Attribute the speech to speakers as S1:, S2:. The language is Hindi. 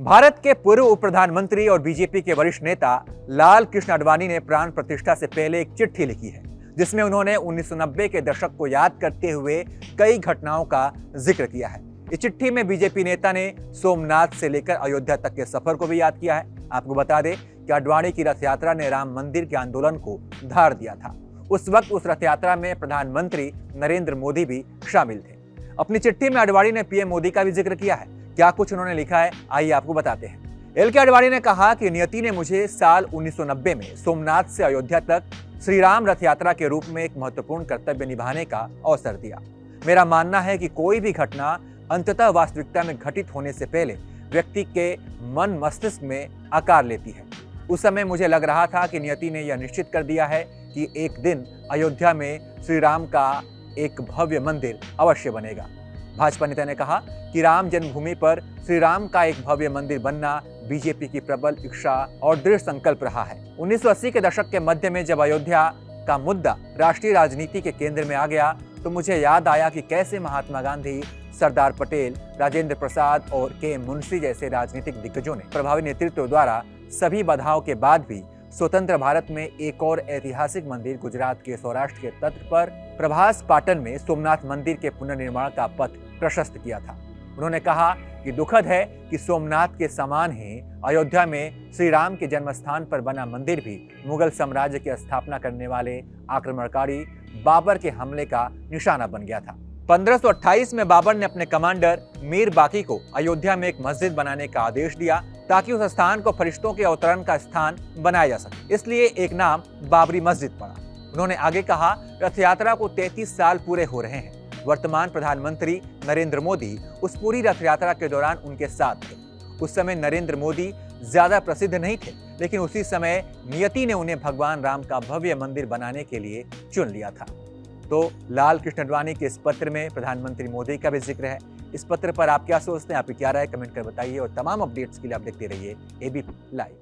S1: भारत के पूर्व उप प्रधानमंत्री और बीजेपी के वरिष्ठ नेता लाल कृष्ण आडवाणी ने प्राण प्रतिष्ठा से पहले एक चिट्ठी लिखी है, जिसमें उन्होंने 1990 के दशक को याद करते हुए कई घटनाओं का जिक्र किया है। इस चिट्ठी में बीजेपी नेता ने सोमनाथ से लेकर अयोध्या तक के सफर को भी याद किया है। आपको बता दें कि आडवाणी की रथ यात्रा ने राम मंदिर के आंदोलन को धार दिया था। उस वक्त उस रथ यात्रा में प्रधानमंत्री नरेंद्र मोदी भी शामिल थे। अपनी चिट्ठी में आडवाणी ने पीएम मोदी का भी जिक्र किया है। क्या कुछ उन्होंने लिखा है, आइए आपको बताते हैं। एल.के. आडवाणी ने कहा कि नियति ने मुझे साल 1990 में सोमनाथ से अयोध्या तक श्री राम रथ यात्रा के रूप में एक महत्वपूर्ण कर्तव्य निभाने का अवसर दिया। मेरा मानना है कि कोई भी घटना अंततः वास्तविकता में घटित होने से पहले व्यक्ति के मन मस्तिष्क में आकार लेती है। उस समय मुझे लग रहा था कि नियति ने यह निश्चित कर दिया है कि एक दिन अयोध्या में श्री राम का एक भव्य मंदिर अवश्य बनेगा। भाजपा नेता ने कहा कि राम जन्मभूमि पर श्री राम का एक भव्य मंदिर बनना बीजेपी की प्रबल इच्छा और दृढ़ संकल्प रहा है। 1980 के दशक के मध्य में जब अयोध्या का मुद्दा राष्ट्रीय राजनीति के केंद्र में आ गया, तो मुझे याद आया कि कैसे महात्मा गांधी, सरदार पटेल, राजेंद्र प्रसाद और के मुंशी जैसे राजनीतिक दिग्गजों ने प्रभावी नेतृत्व द्वारा सभी बाधाओं के बाद भी स्वतंत्र भारत में एक और ऐतिहासिक मंदिर गुजरात के सौराष्ट्र के तट पर प्रभास पाटन में सोमनाथ मंदिर के पुनर्निर्माण का पथ प्रशस्त किया था। उन्होंने कहा कि दुखद है कि सोमनाथ के समान ही अयोध्या में श्री राम के जन्म स्थान पर बना मंदिर भी मुगल साम्राज्य की स्थापना करने वाले आक्रमणकारी बाबर के हमले का निशाना बन गया था। 1528 में बाबर ने अपने कमांडर मीर बाकी को अयोध्या में एक मस्जिद बनाने का आदेश दिया, ताकि उस स्थान को फरिश्तों के अवतरण का स्थान बनाया जा सके। इसलिए एक नाम बाबरी मस्जिद पड़ा। उन्होंने आगे कहा, रथ यात्रा को 33 साल पूरे हो रहे हैं। वर्तमान प्रधानमंत्री नरेंद्र मोदी उस पूरी रथ यात्रा के दौरान उनके साथ थे। उस समय नरेंद्र मोदी ज्यादा प्रसिद्ध नहीं थे, लेकिन उसी समय नियति ने उन्हें भगवान राम का भव्य मंदिर बनाने के लिए चुन लिया था। तो लाल कृष्ण आडवाणी के इस पत्र में प्रधानमंत्री मोदी का भी जिक्र है। इस पत्र पर आप क्या सोचते हैं, आपकी क्या राय, कमेंट कर बताइए। और तमाम अपडेट्स के लिए आप देखते रहिए एबीपी लाइव।